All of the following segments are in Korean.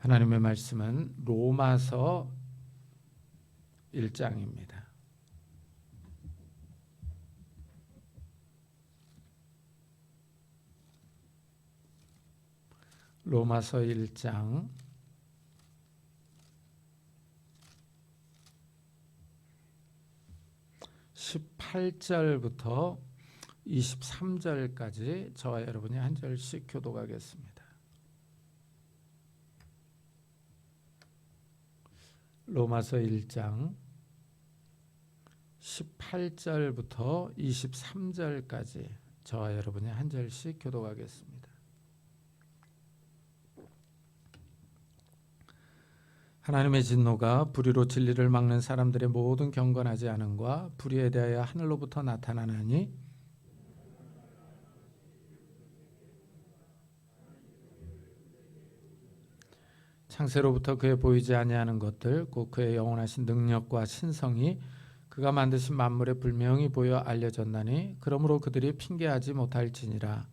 하나님의 말씀은 로마서 1장입니다. 로마서 1장 18절부터 23절까지 저와 여러분이 한 절씩 교독하겠습니다. 로마서 1장 18절부터 23절까지 저와 여러분이 한 절씩 교독하겠습니다. 하나님의 진노가 불의로 진리를 막는 사람들의 모든 경건하지 않음과 불의에 대하여 하늘로부터 나타나나니 창세로부터 그의 보이지 아니하는 것들 곧 그의 영원하신 능력과 신성이 그가 만드신 만물에 분명히 보여 알려졌나니 그러므로 그들이 핑계하지 못할지니라.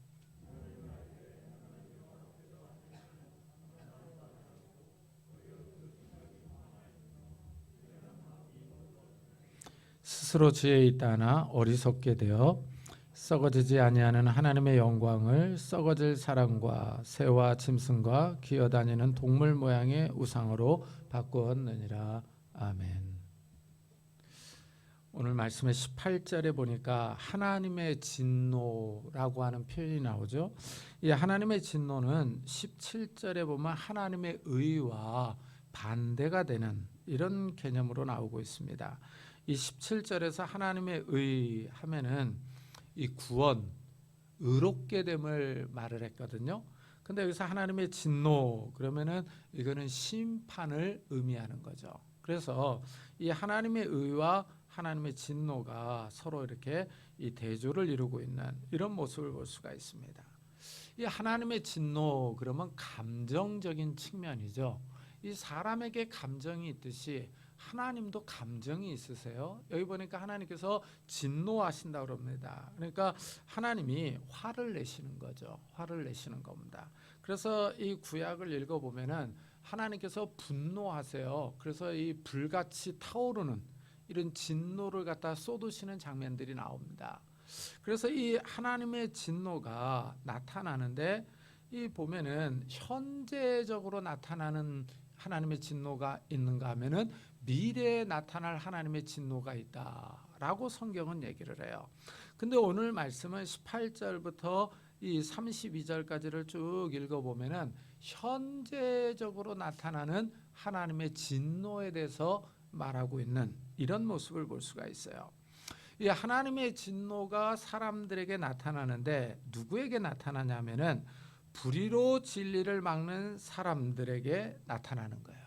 스스로 지혜 있다 하나 어리석게 되어 썩어지지 아니하는 하나님의 영광을 썩어질 사람과 새와 짐승과 기어다니는 동물 모양의 우상으로 바꾸었느니라. 아멘. 오늘 말씀의 18절에 보니까 하나님의 진노라고 하는 표현이 나오죠. 이 하나님의 진노는 17절에 보면 하나님의 의와 반대가 되는 이런 개념으로 나오고 있습니다. 이 17절에서 하나님의 의 하면은 이 구원, 의롭게 됨을 말을 했거든요. 근데 여기서 하나님의 진노 그러면은 이거는 심판을 의미하는 거죠. 그래서 이 하나님의 의와 하나님의 진노가 서로 이렇게 이 대조를 이루고 있는 이런 모습을 볼 수가 있습니다. 이 하나님의 진노 그러면 감정적인 측면이죠. 이 사람에게 감정이 있듯이 하나님도 감정이 있으세요. 여기 보니까 하나님께서 진노하신다고 그럽니다. 그러니까 하나님이 화를 내시는 거죠. 화를 내시는 겁니다. 그래서 이 구약을 읽어보면은 하나님께서 분노하세요. 그래서 이 불같이 타오르는 이런 진노를 갖다 쏟으시는 장면들이 나옵니다. 그래서 이 하나님의 진노가 나타나는데 이 보면은 현재적으로 나타나는 하나님의 진노가 있는가 하면은 미래에 나타날 하나님의 진노가 있다라고 성경은 얘기를 해요. 근데 오늘 말씀은 18절부터 이 32절까지를 쭉 읽어보면은 현재적으로 나타나는 하나님의 진노에 대해서 말하고 있는 이런 모습을 볼 수가 있어요. 이 하나님의 진노가 사람들에게 나타나는데 누구에게 나타나냐면은 불의로 진리를 막는 사람들에게 나타나는 거예요.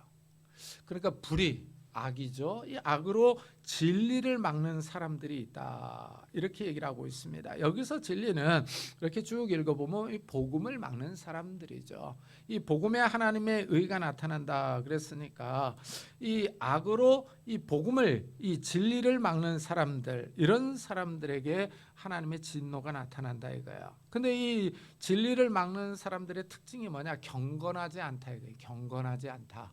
그러니까 불의, 악이죠. 이 악으로 진리를 막는 사람들이 있다. 이렇게 얘기를 하고 있습니다. 여기서 진리는 이렇게 쭉 읽어보면 이 복음을 막는 사람들이죠. 이 복음에 하나님의 의가 나타난다 그랬으니까 이 악으로 이 복음을 이 진리를 막는 사람들 이런 사람들에게 하나님의 진노가 나타난다 이거예요. 근데 이 진리를 막는 사람들의 특징이 뭐냐? 경건하지 않다 이거예요. 경건하지 않다.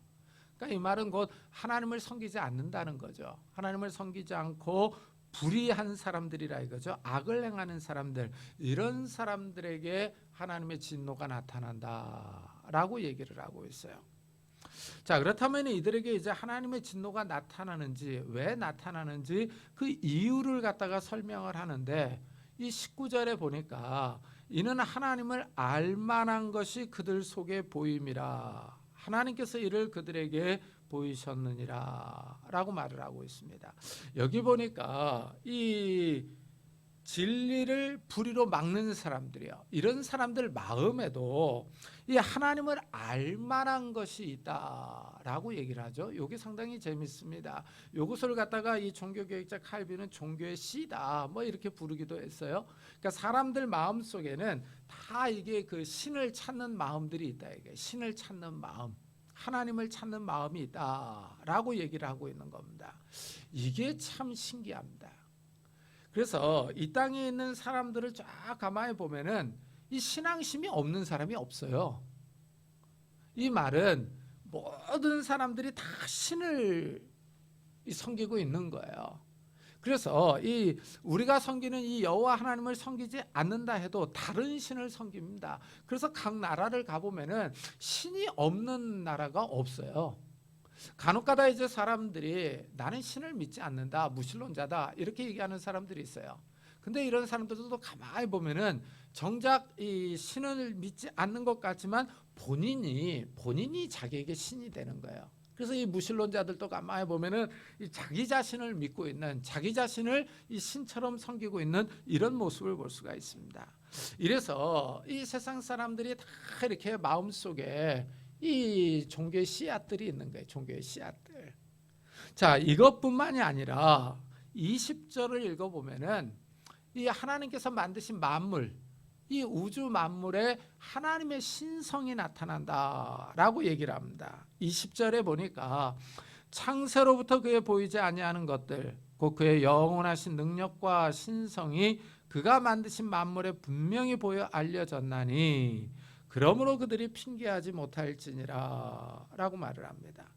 그러니까 이 말은 곧 하나님을 섬기지 않는다는 거죠. 하나님을 섬기지 않고 불의한 사람들이라 이거죠. 악을 행하는 사람들 이런 사람들에게 하나님의 진노가 나타난다라고 얘기를 하고 있어요. 자, 그렇다면 이들에게 이제 하나님의 진노가 나타나는지 왜 나타나는지 그 이유를 갖다가 설명을 하는데 이 19절에 보니까 이는 하나님을 알만한 것이 그들 속에 보임이라. 하나님께서 이를 그들에게 보이셨느니라 라고 말을 하고 있습니다. 여기 보니까 이 진리를 불의로 막는 사람들이요. 이런 사람들 마음에도 이 하나님을 알만한 것이 있다라고 얘기를 하죠. 이게 상당히 재밌습니다. 이것을 갖다가 이 종교개혁자 칼빈은 종교의 씨다 뭐 이렇게 부르기도 했어요. 그러니까 사람들 마음 속에는 다 이게 그 신을 찾는 마음들이 있다. 이게 신을 찾는 마음, 하나님을 찾는 마음이 있다라고 얘기를 하고 있는 겁니다. 이게 참 신기합니다. 그래서 이 땅에 있는 사람들을 쫙 가만히 보면은 이 신앙심이 없는 사람이 없어요. 이 말은 모든 사람들이 다 신을 섬기고 있는 거예요. 그래서 이 우리가 섬기는 이 여호와 하나님을 섬기지 않는다 해도 다른 신을 섬깁니다. 그래서 각 나라를 가보면은 신이 없는 나라가 없어요. 간혹가다 이제 사람들이 나는 신을 믿지 않는다, 무신론자다 이렇게 얘기하는 사람들이 있어요. 근데 이런 사람들도 가만히 보면은 정작 이 신을 믿지 않는 것 같지만 본인이 자기에게 신이 되는 거예요. 그래서 이 무신론자들도 가만히 보면은 이 자기 자신을 믿고 있는, 자기 자신을 이 신처럼 섬기고 있는 이런 모습을 볼 수가 있습니다. 이래서 이 세상 사람들이 다 이렇게 마음속에 이 종교의 씨앗들이 있는 거예요. 종교의 씨앗들. 자, 이것뿐만이 아니라 20절을 읽어보면은 이 하나님께서 만드신 만물, 이 우주 만물에 하나님의 신성이 나타난다라고 얘기를 합니다. 20절에 보니까 창세로부터 그에 보이지 아니하는 것들, 곧 그의 영원하신 능력과 신성이 그가 만드신 만물에 분명히 보여 알려졌나니 그러므로 그들이 핑계하지 못할지니라 라고 말을 합니다.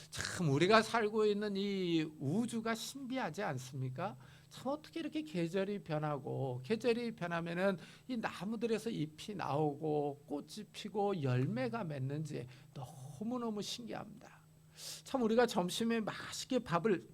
참 우리가 살고 있는 이 우주가 신비하지 않습니까? 참 어떻게 이렇게 계절이 변하고, 계절이 변하면은 이 나무들에서 잎이 나오고 꽃이 피고 열매가 맺는지 너무너무 신기합니다. 참 우리가 점심에 맛있게 밥을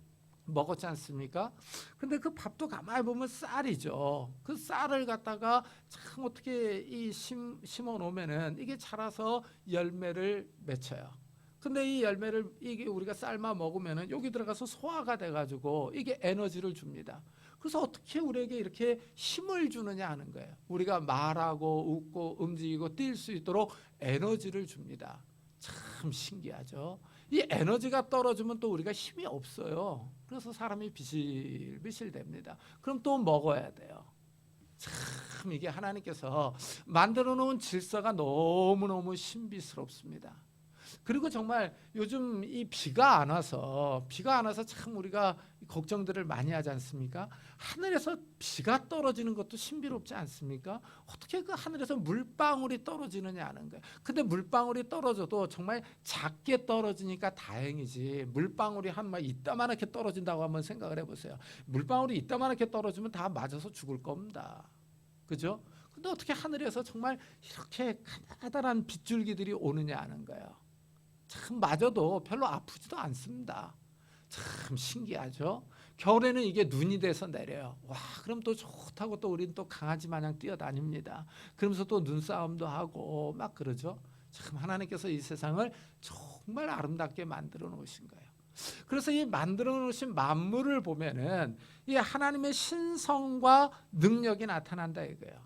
먹었지 않습니까? 근데 그 밥도 가만히 보면 쌀이죠. 그 쌀을 갖다가 참 어떻게 심어 놓으면은 이게 자라서 열매를 맺혀요. 근데 이 열매를 이게 우리가 삶아 먹으면은 여기 들어가서 소화가 돼가지고 이게 에너지를 줍니다. 그래서 어떻게 우리에게 이렇게 힘을 주느냐 하는 거예요. 우리가 말하고 웃고 움직이고 뛸 수 있도록 에너지를 줍니다. 참 신기하죠. 이 에너지가 떨어지면 또 우리가 힘이 없어요. 그래서 사람이 비실비실 됩니다. 그럼 또 먹어야 돼요. 참 이게 하나님께서 만들어 놓은 질서가 너무너무 신비스럽습니다. 그리고 정말 요즘 이 비가 안 와서 참 우리가 걱정들을 많이 하지 않습니까? 하늘에서 비가 떨어지는 것도 신비롭지 않습니까? 어떻게 그 하늘에서 물방울이 떨어지느냐 하는 거예요. 근데 물방울이 떨어져도 정말 작게 떨어지니까 다행이지, 물방울이 한 막 이따만하게 떨어진다고 한번 생각을 해보세요. 물방울이 이따만하게 떨어지면 다 맞아서 죽을 겁니다. 그죠? 근데 어떻게 하늘에서 정말 이렇게 가다란 빗줄기들이 오느냐 하는 거예요. 참 맞아도 별로 아프지도 않습니다. 참 신기하죠. 겨울에는 이게 눈이 돼서 내려요. 와, 그럼 또 좋다고 또 우리는 또 강아지 마냥 뛰어다닙니다. 그러면서 또 눈싸움도 하고 막 그러죠. 참 하나님께서 이 세상을 정말 아름답게 만들어 놓으신 거예요. 그래서 이 만들어 놓으신 만물을 보면은 이 하나님의 신성과 능력이 나타난다 이거예요.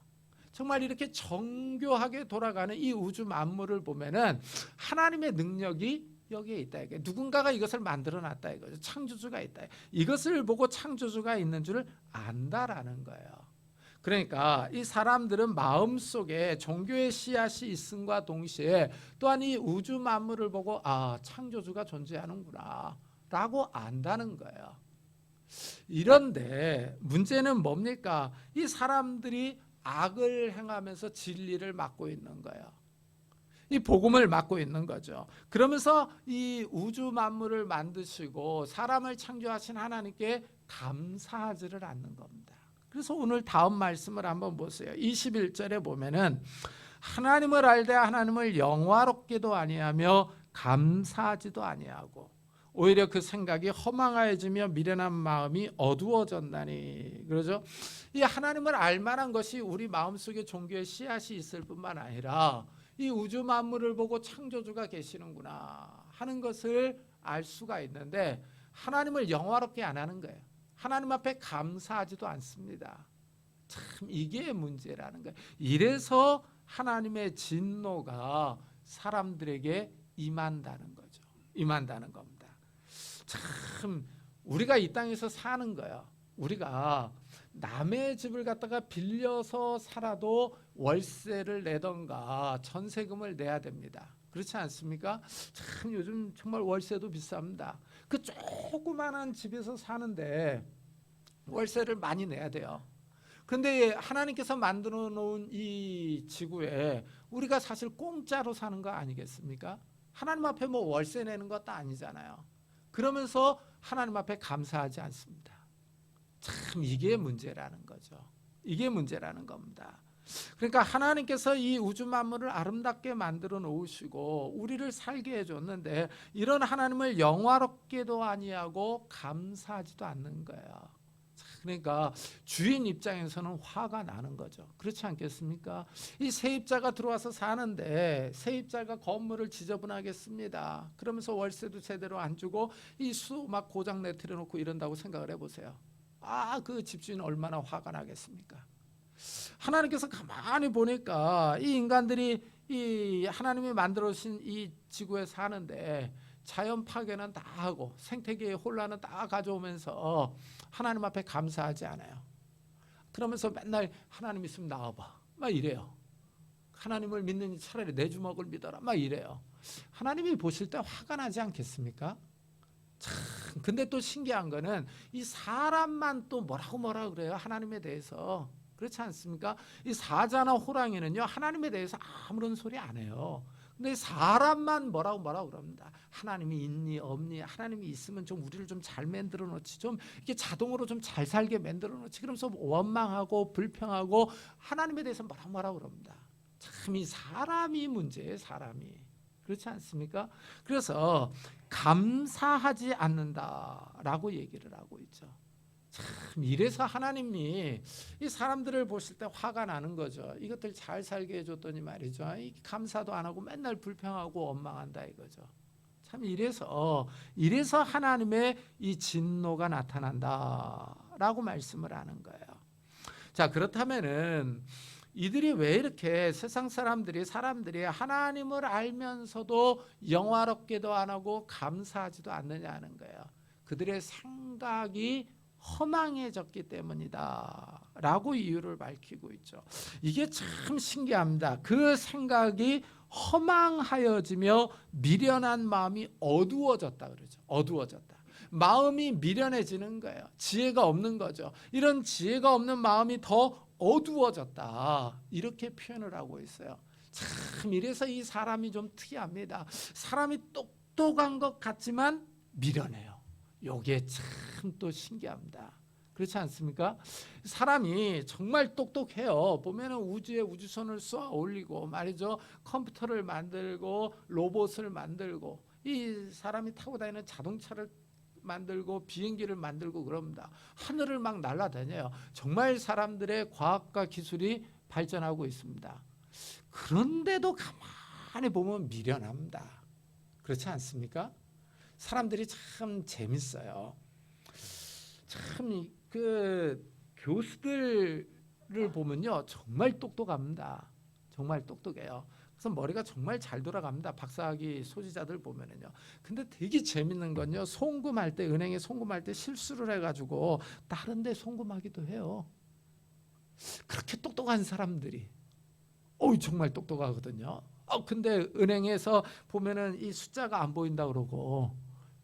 정말 이렇게 정교하게 돌아가는 이 우주 만물을 보면은 하나님의 능력이 여기에 있다. 누군가가 이것을 만들어놨다 이거죠. 창조주가 있다. 이것을 보고 창조주가 있는 줄을 안다라는 거예요. 그러니까 이 사람들은 마음속에 종교의 씨앗이 있음과 동시에 또한 이 우주 만물을 보고 아, 창조주가 존재하는구나 라고 안다는 거예요. 이런데 문제는 뭡니까? 이 사람들이 악을 행하면서 진리를 막고 있는 거예요. 이 복음을 막고 있는 거죠. 그러면서 이 우주 만물을 만드시고 사람을 창조하신 하나님께 감사하지를 않는 겁니다. 그래서 오늘 다음 말씀을 한번 보세요. 21절에 보면은 하나님을 알되 하나님을 영화롭게도 아니하며 감사하지도 아니하고 오히려 그 생각이 허망하여지며 미련한 마음이 어두워졌나니. 그러죠? 이 하나님을 알만한 것이 우리 마음속에 종교의 씨앗이 있을 뿐만 아니라 이 우주 만물을 보고 창조주가 계시는구나 하는 것을 알 수가 있는데 하나님을 영화롭게 안 하는 거예요. 하나님 앞에 감사하지도 않습니다. 참 이게 문제라는 거예요. 이래서 하나님의 진노가 사람들에게 임한다는 거죠. 임한다는 겁니다. 참 우리가 이 땅에서 사는 거야. 우리가 남의 집을 갖다가 빌려서 살아도 월세를 내던가 전세금을 내야 됩니다. 그렇지 않습니까? 참 요즘 정말 월세도 비쌉니다. 그 조그마한 집에서 사는데 월세를 많이 내야 돼요. 그런데 하나님께서 만들어 놓은 이 지구에 우리가 사실 공짜로 사는 거 아니겠습니까? 하나님 앞에 뭐 월세 내는 것도 아니잖아요. 그러면서 하나님 앞에 감사하지 않습니다. 참 이게 문제라는 거죠. 이게 문제라는 겁니다. 그러니까 하나님께서 이 우주 만물을 아름답게 만들어 놓으시고 우리를 살게 해줬는데 이런 하나님을 영화롭게도 아니하고 감사하지도 않는 거예요. 그러니까 주인 입장에서는 화가 나는 거죠. 그렇지 않겠습니까? 이 세입자가 들어와서 사는데 세입자가 건물을 지저분하게 씁니다. 그러면서 월세도 제대로 안 주고 이 수 막 고장 내트려 놓고 이런다고 생각을 해보세요. 그 집주인 얼마나 화가 나겠습니까? 하나님께서 가만히 보니까 이 인간들이 이 하나님이 만들어주신 이 지구에 사는데 자연 파괴는 다 하고 생태계의 혼란은 다 가져오면서 하나님 앞에 감사하지 않아요. 그러면서 맨날 하나님 있으면 나와봐 막 이래요. 하나님을 믿는 차라리 내 주먹을 믿어라 막 이래요. 하나님이 보실 때 화가 나지 않겠습니까? 참 근데 또 신기한 거는 이 사람만 또 뭐라고 그래요. 하나님에 대해서. 그렇지 않습니까? 이 사자나 호랑이는요 하나님에 대해서 아무런 소리 안 해요. 근데 사람만 뭐라고 그럽니다. 하나님이 있니 없니? 하나님이 있으면 좀 우리를 좀 잘 만들어 놓지, 좀 이게 자동으로 좀 잘 살게 만들어 놓지. 그러면서 원망하고 불평하고 하나님에 대해서 뭐라고 그럽니다. 참 이 사람이 문제예요. 사람이. 그렇지 않습니까? 그래서 감사하지 않는다라고 얘기를 하고 있죠. 참 이래서 하나님이 이 사람들을 보실 때 화가 나는 거죠. 이것들 잘 살게 해줬더니 말이죠. 감사도 안 하고 맨날 불평하고 원망한다 이거죠. 참 이래서 하나님의 이 진노가 나타난다라고 말씀을 하는 거예요. 자, 그렇다면은 이들이 왜 이렇게 세상 사람들이 하나님을 알면서도 영화롭게도 안 하고 감사하지도 않느냐는 거예요. 그들의 생각이 허망해졌기 때문이다 라고 이유를 밝히고 있죠. 이게 참 신기합니다. 그 생각이 허망하여지며 미련한 마음이 어두워졌다 그러죠. 어두워졌다. 마음이 미련해지는 거예요. 지혜가 없는 거죠. 이런 지혜가 없는 마음이 더 어두워졌다 이렇게 표현을 하고 있어요. 참 이래서 이 사람이 좀 특이합니다. 사람이 똑똑한 것 같지만 미련해요. 요게 참 또 신기합니다. 그렇지 않습니까? 사람이 정말 똑똑해요. 보면은 우주에 우주선을 쏘아 올리고 말이죠. 컴퓨터를 만들고 로봇을 만들고 이 사람이 타고 다니는 자동차를 만들고 비행기를 만들고 그럽니다. 하늘을 막 날아다녀요. 정말 사람들의 과학과 기술이 발전하고 있습니다. 그런데도 가만히 보면 미련합니다. 그렇지 않습니까? 사람들이 참 재밌어요. 참 그 교수들을 보면요 정말 똑똑합니다. 정말 똑똑해요. 그래서 머리가 정말 잘 돌아갑니다. 박사학위 소지자들 보면은요. 근데 되게 재밌는 건요. 송금할 때 은행에 송금할 때 실수를 해가지고 다른 데 송금하기도 해요. 그렇게 똑똑한 사람들이 정말 똑똑하거든요. 근데 은행에서 보면은 이 숫자가 안 보인다 그러고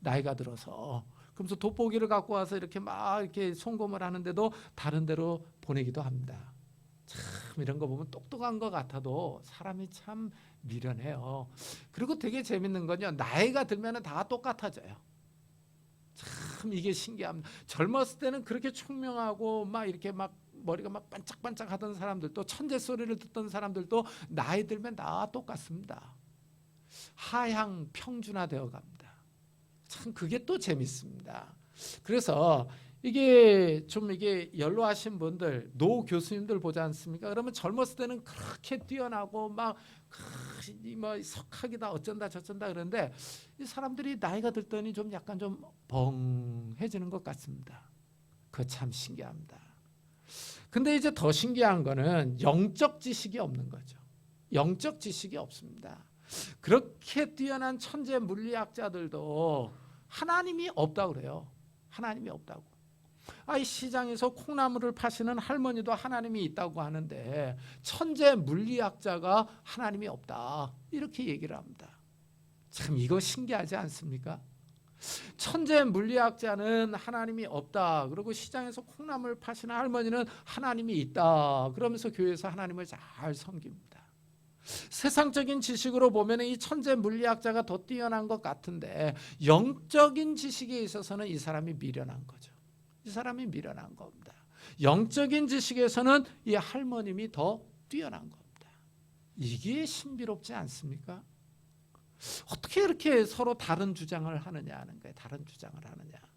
나이가 들어서 그러면서 돋보기를 갖고 와서 이렇게 막 이렇게 송금을 하는데도 다른 데로 보내기도 합니다. 참 이런 거 보면 똑똑한 것 같아도 사람이 참 미련해요. 그리고 되게 재밌는 건요. 나이가 들면 다 똑같아져요. 참 이게 신기합니다. 젊었을 때는 그렇게 총명하고 막 이렇게 막 머리가 막 반짝반짝 하던 사람들도 천재 소리를 듣던 사람들도 나이 들면 다 똑같습니다. 하향 평준화되어 갑니다. 참 그게 또 재밌습니다. 그래서 이게 연로하신 분들, 노 교수님들 보지 않습니까? 그러면 젊었을 때는 그렇게 뛰어나고 막 뭐 석학이다 어쩐다 저쩐다 그러는데 이 사람들이 나이가 들더니 좀 약간 좀 벙해지는 것 같습니다. 그거 참 신기합니다. 근데 이제 더 신기한 거는 영적 지식이 없는 거죠. 영적 지식이 없습니다. 그렇게 뛰어난 천재 물리학자들도 하나님이 없다고 그래요. 하나님이 없다고. 이 시장에서 콩나물을 파시는 할머니도 하나님이 있다고 하는데 천재 물리학자가 하나님이 없다 이렇게 얘기를 합니다. 참 이거 신기하지 않습니까? 천재 물리학자는 하나님이 없다. 그리고 시장에서 콩나물 파시는 할머니는 하나님이 있다. 그러면서 교회에서 하나님을 잘 섬깁니다. 세상적인 지식으로 보면 이 천재 물리학자가 더 뛰어난 것 같은데 영적인 지식에 있어서는 이 사람이 미련한 거죠. 이 사람이 미련한 겁니다. 영적인 지식에서는 이 할머님이 더 뛰어난 겁니다. 이게 신비롭지 않습니까? 어떻게 이렇게 서로 다른 주장을 하느냐 하는 거예요. 다른 주장을 하느냐.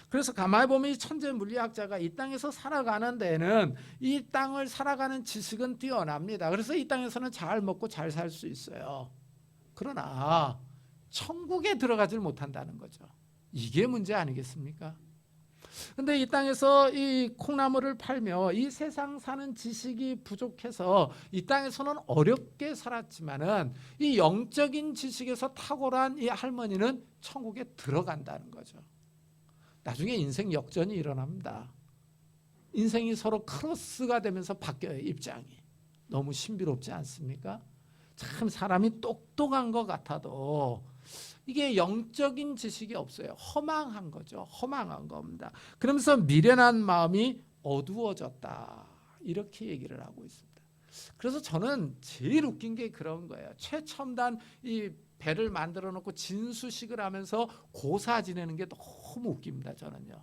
그래서 가만히 보면 이 천재 물리학자가 이 땅에서 살아가는 데는 이 땅을 살아가는 지식은 뛰어납니다. 그래서 이 땅에서는 잘 먹고 잘 살 수 있어요. 그러나 천국에 들어가질 못한다는 거죠. 이게 문제 아니겠습니까? 근데 이 땅에서 이 콩나물을 팔며 이 세상 사는 지식이 부족해서 이 땅에서는 어렵게 살았지만은 이 영적인 지식에서 탁월한 이 할머니는 천국에 들어간다는 거죠. 나중에 인생 역전이 일어납니다. 인생이 서로 크로스가 되면서 바뀌어요. 입장이. 너무 신비롭지 않습니까? 참 사람이 똑똑한 것 같아도 이게 영적인 지식이 없어요. 허망한 거죠. 허망한 겁니다. 그러면서 미련한 마음이 어두워졌다. 이렇게 얘기를 하고 있습니다. 그래서 저는 제일 웃긴 게 그런 거예요. 최첨단 이 배를 만들어 놓고 진수식을 하면서 고사 지내는 게 너무 웃깁니다. 저는요.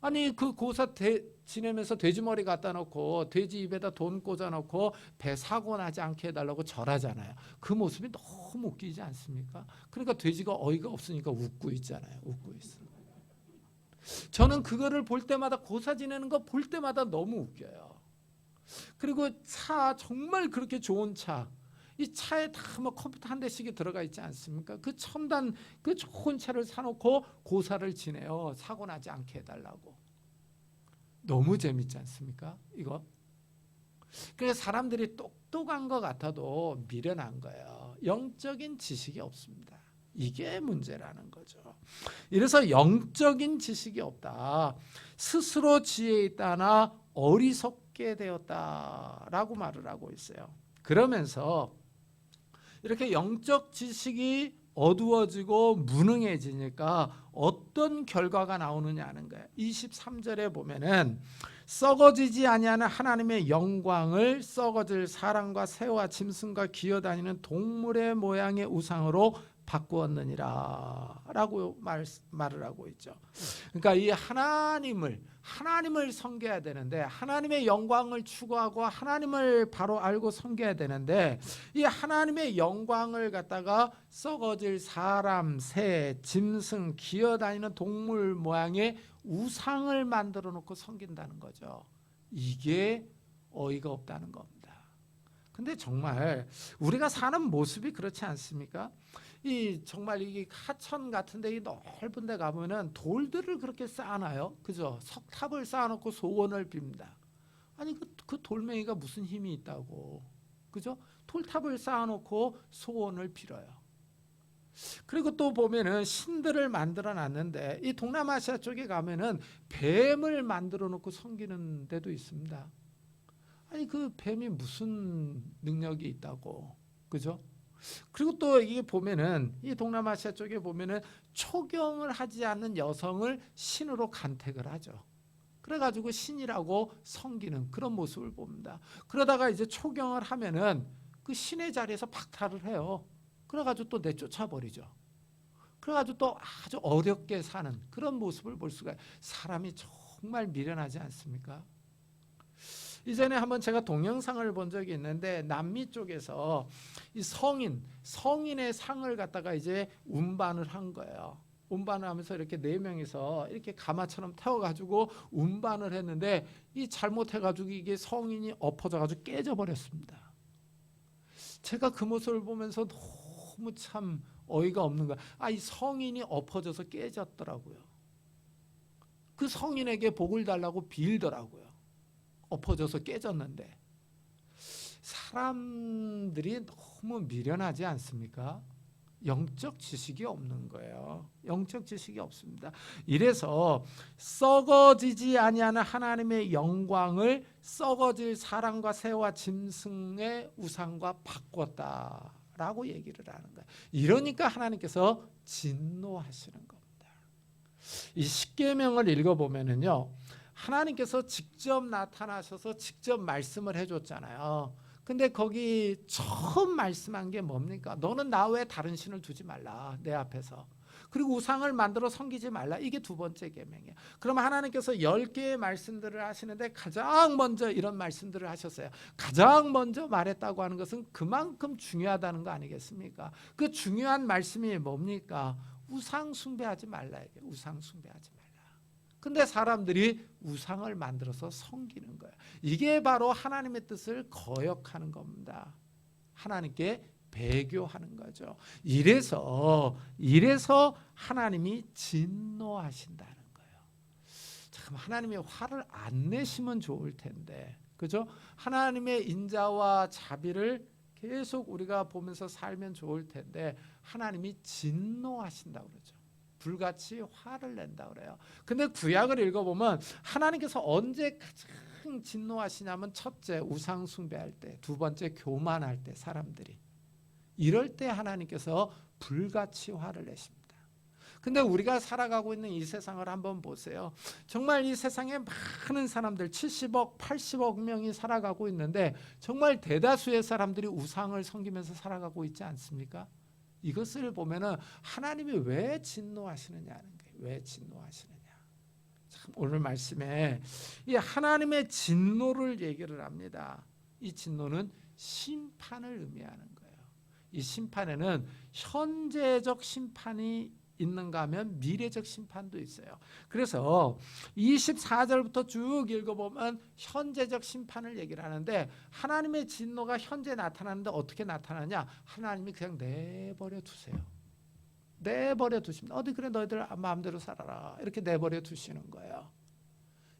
아니 그 고사 지내면서 돼지머리 갖다 놓고 돼지 입에다 돈 꽂아 놓고 배 사고 나지 않게 해달라고 절하잖아요. 그 모습이 너무 웃기지 않습니까? 그러니까 돼지가 어이가 없으니까 웃고 있잖아요. 웃고 있어. 저는 그거를 볼 때마다 고사 지내는 거 볼 때마다 너무 웃겨요. 그리고 차 정말 그렇게 좋은 차 이 차에 다 뭐 컴퓨터 한 대씩이 들어가 있지 않습니까? 그 첨단 그 좋은 차를 사놓고 고사를 지내요. 사고 나지 않게 해달라고. 너무 재밌지 않습니까? 이거. 그래서 사람들이 똑똑한 것 같아도 미련한 거예요. 영적인 지식이 없습니다. 이게 문제라는 거죠. 이래서 영적인 지식이 없다. 스스로 지혜 있다나 어리석게 되었다라고 말을 하고 있어요. 그러면서 이렇게 영적 지식이 어두워지고 무능해지니까 어떤 결과가 나오느냐 하는 거예요. 23절에 보면은 썩어지지 아니하는 하나님의 영광을 썩어질 사람과 새와 짐승과 기어다니는 동물의 모양의 우상으로 바꾸었느니라 라고 말을 하고 있죠. 그러니까 이 하나님을 섬겨야 되는데 하나님의 영광을 추구하고 하나님을 바로 알고 섬겨야 되는데 이 하나님의 영광을 갖다가 썩어질 사람, 새, 짐승, 기어다니는 동물 모양의 우상을 만들어 놓고 섬긴다는 거죠. 이게 어이가 없다는 겁니다. 근데 정말 우리가 사는 모습이 그렇지 않습니까? 이 정말 이 하천 같은데 이 넓은 데 가면은 돌들을 그렇게 쌓아놔요. 그죠? 석탑을 쌓아놓고 소원을 빕니다. 아니 그 돌멩이가 무슨 힘이 있다고. 그죠? 돌탑을 쌓아놓고 소원을 빌어요. 그리고 또 보면은 신들을 만들어 놨는데 이 동남아시아 쪽에 가면은 뱀을 만들어 놓고 섬기는 데도 있습니다. 아니 그 뱀이 무슨 능력이 있다고. 그죠? 그리고 또 이게 보면은 이 동남아시아 쪽에 보면은 초경을 하지 않는 여성을 신으로 간택을 하죠. 그래가지고 신이라고 섬기는 그런 모습을 봅니다. 그러다가 이제 초경을 하면은 그 신의 자리에서 박탈을 해요. 그래가지고 또 내쫓아 버리죠. 그래가지고 또 아주 어렵게 사는 그런 모습을 볼 수가 있어요. 사람이 정말 미련하지 않습니까? 이전에 한번 제가 동영상을 본 적이 있는데 남미 쪽에서 이 성인의 상을 갖다가 이제 운반을 한 거예요. 운반을 하면서 이렇게 4명이서 이렇게 가마처럼 태워가지고 운반을 했는데 이 잘못해가지고 이게 성인이 엎어져가지고 깨져버렸습니다. 제가 그 모습을 보면서 너무 참 어이가 없는 거야. 이 성인이 엎어져서 깨졌더라고요. 그 성인에게 복을 달라고 빌더라고요. 엎어져서 깨졌는데 사람들이 너무 미련하지 않습니까? 영적 지식이 없는 거예요. 영적 지식이 없습니다. 이래서 썩어지지 아니하는 하나님의 영광을 썩어질 사람과 새와 짐승의 우상과 바꿨다라고 얘기를 하는 거예요. 이러니까 하나님께서 진노하시는 겁니다. 이 십계명을 읽어보면은요. 하나님께서 직접 나타나셔서 직접 말씀을 해줬잖아요. 근데 거기 처음 말씀한 게 뭡니까? 너는 나 외에 다른 신을 두지 말라 내 앞에서. 그리고 우상을 만들어 섬기지 말라. 이게 두 번째 계명이에요. 그럼 하나님께서 10개의 말씀들을 하시는데 가장 먼저 이런 말씀들을 하셨어요. 가장 먼저 말했다고 하는 것은 그만큼 중요하다는 거 아니겠습니까? 그 중요한 말씀이 뭡니까? 우상 숭배하지 말라. 이게 우상 숭배하지 말라. 근데 사람들이 우상을 만들어서 섬기는 거예요. 이게 바로 하나님의 뜻을 거역하는 겁니다. 하나님께 배교하는 거죠. 이래서 하나님이 진노하신다는 거예요. 참 하나님이 화를 안 내시면 좋을 텐데, 그죠? 하나님의 인자와 자비를 계속 우리가 보면서 살면 좋을 텐데 하나님이 진노하신다고 그러죠. 불같이 화를 낸다 그래요. 근데 구약을 읽어보면 하나님께서 언제 가장 진노하시냐면 첫째 우상 숭배할 때, 두 번째 교만할 때 사람들이 이럴 때 하나님께서 불같이 화를 내십니다. 근데 우리가 살아가고 있는 이 세상을 한번 보세요. 정말 이 세상에 많은 사람들 70억 80억 명이 살아가고 있는데 정말 대다수의 사람들이 우상을 섬기면서 살아가고 있지 않습니까? 이것을 보면은 하나님이 왜 진노하시느냐는 거예요. 왜 진노하시느냐. 참 오늘 말씀에 이 하나님의 진노를 얘기를 합니다. 이 진노는 심판을 의미하는 거예요. 이 심판에는 현재적 심판이 있는가 하면 미래적 심판도 있어요. 그래서 24절부터 쭉 읽어보면 현재적 심판을 얘기를 하는데 하나님의 진노가 현재 나타나는데 어떻게 나타나냐? 하나님이 그냥 내버려 두세요. 내버려 두십니다. 어디 그래 너희들 마음대로 살아라. 이렇게 내버려 두시는 거예요.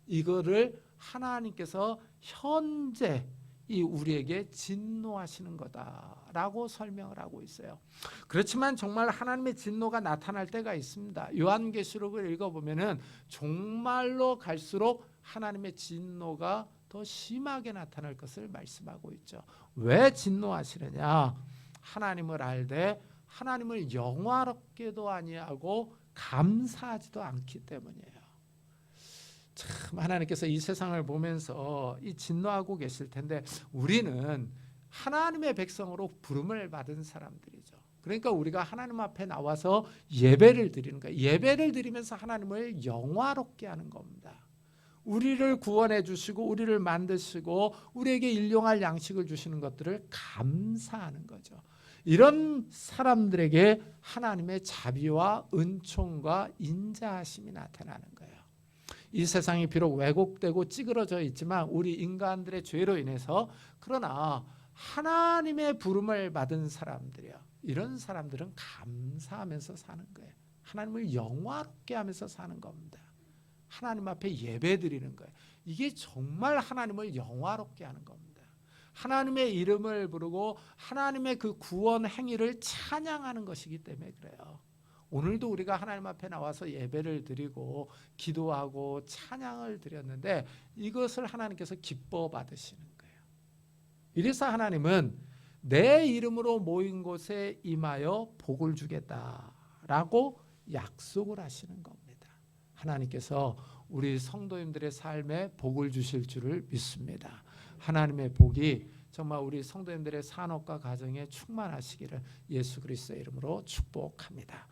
이거를 하나님께서 현재 이 우리에게 진노하시는 거다라고 설명을 하고 있어요. 그렇지만 정말 하나님의 진노가 나타날 때가 있습니다. 요한계시록을 읽어보면은 정말로 갈수록 하나님의 진노가 더 심하게 나타날 것을 말씀하고 있죠. 왜 진노하시느냐? 하나님을 알되 하나님을 영화롭게도 아니하고 감사하지도 않기 때문이에요. 참 하나님께서 이 세상을 보면서 이 진노하고 계실 텐데 우리는 하나님의 백성으로 부름을 받은 사람들이죠. 그러니까 우리가 하나님 앞에 나와서 예배를 드리는 거예요. 예배를 드리면서 하나님을 영화롭게 하는 겁니다. 우리를 구원해 주시고 우리를 만드시고 우리에게 일용할 양식을 주시는 것들을 감사하는 거죠. 이런 사람들에게 하나님의 자비와 은총과 인자하심이 나타나는 거예요. 이 세상이 비록 왜곡되고 찌그러져 있지만 우리 인간들의 죄로 인해서 그러나 하나님의 부름을 받은 사람들이요. 이런 사람들은 감사하면서 사는 거예요. 하나님을 영화롭게 하면서 사는 겁니다. 하나님 앞에 예배 드리는 거예요. 이게 정말 하나님을 영화롭게 하는 겁니다. 하나님의 이름을 부르고 하나님의 그 구원 행위를 찬양하는 것이기 때문에 그래요. 오늘도 우리가 하나님 앞에 나와서 예배를 드리고 기도하고 찬양을 드렸는데 이것을 하나님께서 기뻐 받으시는 거예요. 이래서 하나님은 내 이름으로 모인 곳에 임하여 복을 주겠다라고 약속을 하시는 겁니다. 하나님께서 우리 성도님들의 삶에 복을 주실 줄을 믿습니다. 하나님의 복이 정말 우리 성도님들의 산업과 가정에 충만하시기를 예수 그리스도의 이름으로 축복합니다.